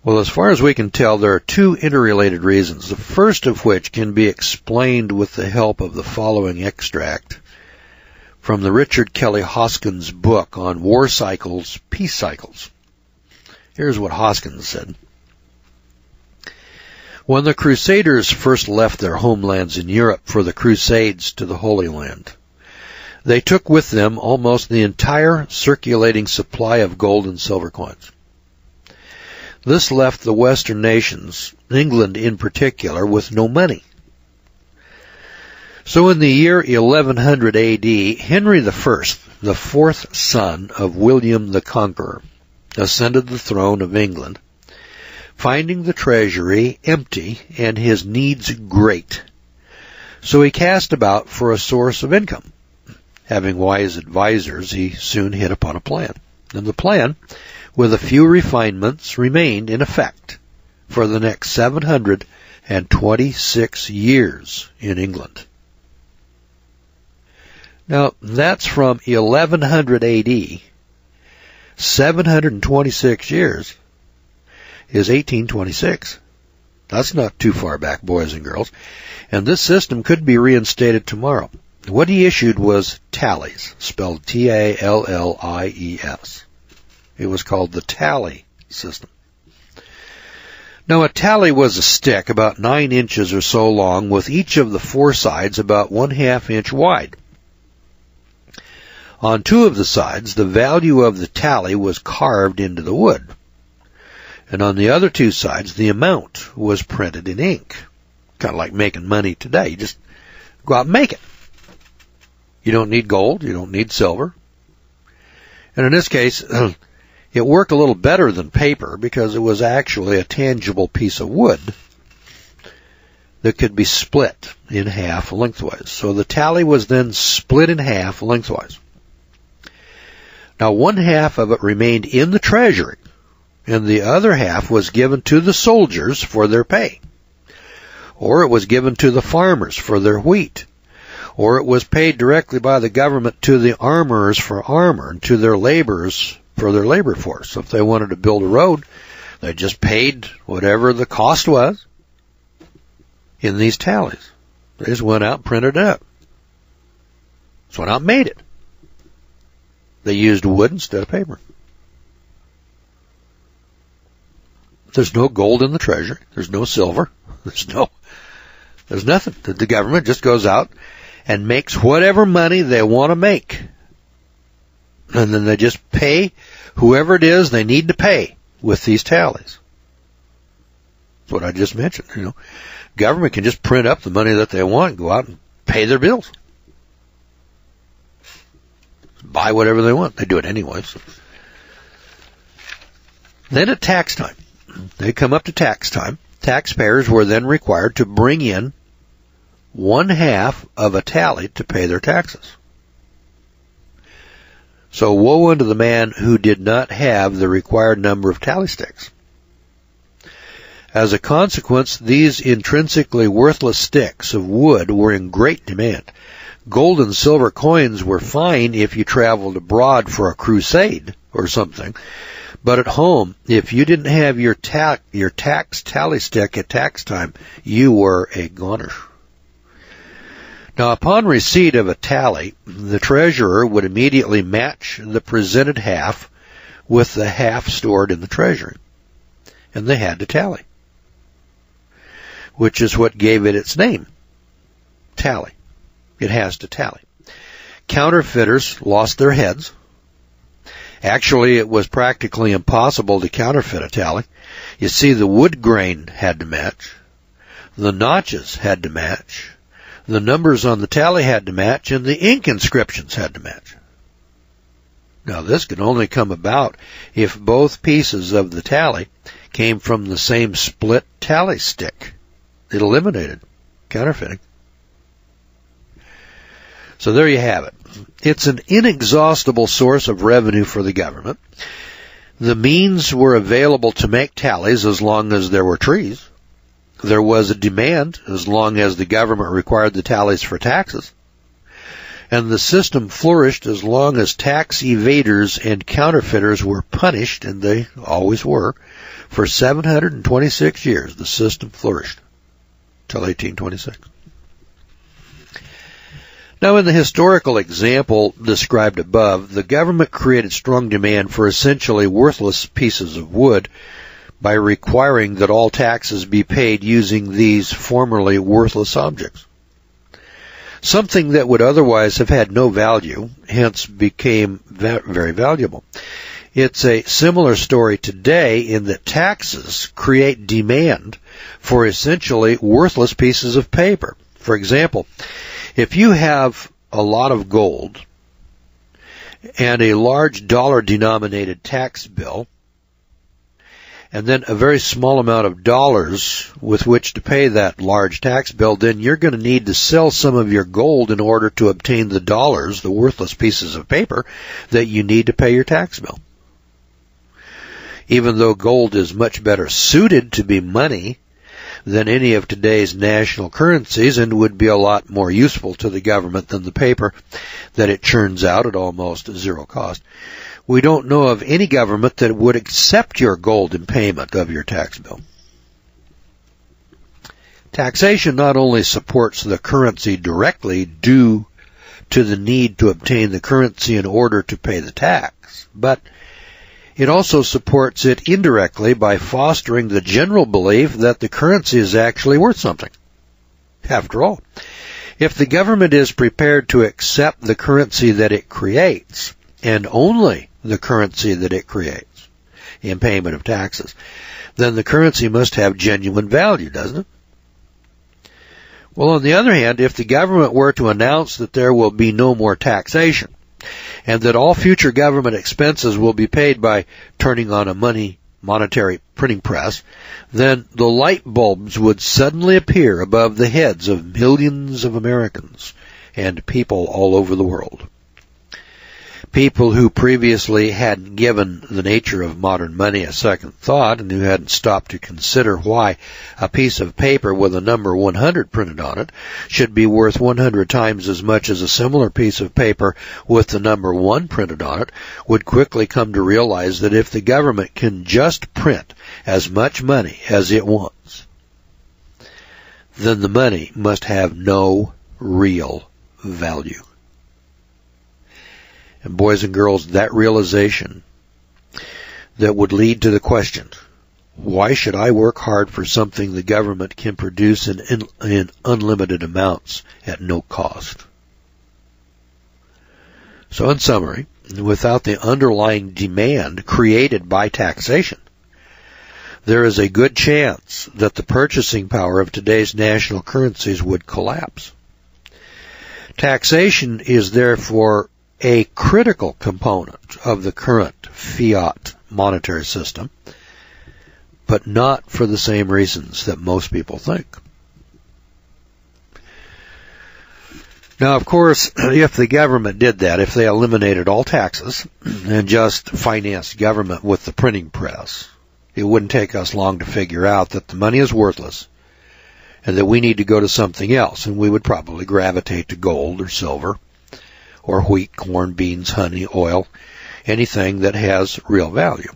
Well, as far as we can tell, there are two interrelated reasons, the first of which can be explained with the help of the following extract from the Richard Kelly Hoskins book on war cycles, peace cycles. Here's what Hoskins said. When the Crusaders first left their homelands in Europe for the Crusades to the Holy Land, they took with them almost the entire circulating supply of gold and silver coins. This left the Western nations, England in particular, with no money. So in the year 1100 A.D., Henry I, the fourth son of William the Conqueror, ascended the throne of England, finding the treasury empty and his needs great. So he cast about for a source of income. Having wise advisers, he soon hit upon a plan. And the plan, with a few refinements, remained in effect for the next 726 years in England. Now, that's from 1100 A.D. 726 years is 1826. That's not too far back, boys and girls. And this system could be reinstated tomorrow. What he issued was tallies, spelled Tallies. It was called the tally system. Now, a tally was a stick about 9 inches or so long, with each of the four sides about 1/2 inch wide. On two of the sides, the value of the tally was carved into the wood. And on the other two sides, the amount was printed in ink. Kind of like making money today. You just go out and make it. You don't need gold. You don't need silver. And in this case, it worked a little better than paper because it was actually a tangible piece of wood that could be split in half lengthwise. So the tally was then split in half lengthwise. Now, 1/2 of it remained in the treasury, and the other half was given to the soldiers for their pay. Or it was given to the farmers for their wheat. Or it was paid directly by the government to the armorers for armor and to their laborers for their labor force. So if they wanted to build a road, they just paid whatever the cost was in these tallies. They just went out and printed it up. Just went out and made it. They used wood instead of paper. There's no gold in the treasury. There's no silver. There's nothing. The government just goes out and makes whatever money they want to make. And then they just pay whoever it is they need to pay with these tallies. That's what I just mentioned. Government can just print up the money that they want and go out and pay their bills. Buy whatever they want. They do it anyways. Then at tax time, they come up to tax time. Taxpayers were then required to bring in 1/2 of a tally to pay their taxes. So woe unto the man who did not have the required number of tally sticks. As a consequence, these intrinsically worthless sticks of wood were in great demand. Gold and silver coins were fine if you traveled abroad for a crusade or something. But at home, if you didn't have your tax tally stick at tax time, you were a goner. Now, upon receipt of a tally, the treasurer would immediately match the presented half with the half stored in the treasury. And they had to tally, which is what gave it its name, tally. It has to tally. Counterfeiters lost their heads. Actually, it was practically impossible to counterfeit a tally. You see, the wood grain had to match. The notches had to match. The numbers on the tally had to match, and the ink inscriptions had to match. Now, this could only come about if both pieces of the tally came from the same split tally stick. It eliminated counterfeiting. So there you have it. It's an inexhaustible source of revenue for the government. The means were available to make tallies as long as there were trees. There was a demand as long as the government required the tallies for taxes. And the system flourished as long as tax evaders and counterfeiters were punished, and they always were. For 726 years, the system flourished, till 1826. Now, in the historical example described above, the government created strong demand for essentially worthless pieces of wood by requiring that all taxes be paid using these formerly worthless objects. Something that would otherwise have had no value, hence became very valuable. It's a similar story today in that taxes create demand for essentially worthless pieces of paper. For example, if you have a lot of gold and a large dollar-denominated tax bill, and then a very small amount of dollars with which to pay that large tax bill, then you're going to need to sell some of your gold in order to obtain the dollars, the worthless pieces of paper, that you need to pay your tax bill. Even though gold is much better suited to be money than any of today's national currencies and would be a lot more useful to the government than the paper that it churns out at almost zero cost, we don't know of any government that would accept your gold in payment of your tax bill. Taxation not only supports the currency directly due to the need to obtain the currency in order to pay the tax, but it also supports it indirectly by fostering the general belief that the currency is actually worth something. After all, if the government is prepared to accept the currency that it creates, and only the currency that it creates, in payment of taxes, then the currency must have genuine value, doesn't it? Well, on the other hand, if the government were to announce that there will be no more taxation, and that all future government expenses will be paid by turning on a monetary printing press, then the light bulbs would suddenly appear above the heads of millions of Americans and people all over the world. People who previously hadn't given the nature of modern money a second thought and who hadn't stopped to consider why a piece of paper with a number 100 printed on it should be worth 100 times as much as a similar piece of paper with the number 1 printed on it would quickly come to realize that if the government can just print as much money as it wants, then the money must have no real value. And boys and girls, that realization that would lead to the question, why should I work hard for something the government can produce in unlimited amounts at no cost? So in summary, without the underlying demand created by taxation, there is a good chance that the purchasing power of today's national currencies would collapse. Taxation is therefore a critical component of the current fiat monetary system, but not for the same reasons that most people think. Now, of course, if the government did that, if they eliminated all taxes and just financed government with the printing press, it wouldn't take us long to figure out that the money is worthless and that we need to go to something else, and we would probably gravitate to gold or silver or wheat, corn, beans, honey, oil, anything that has real value.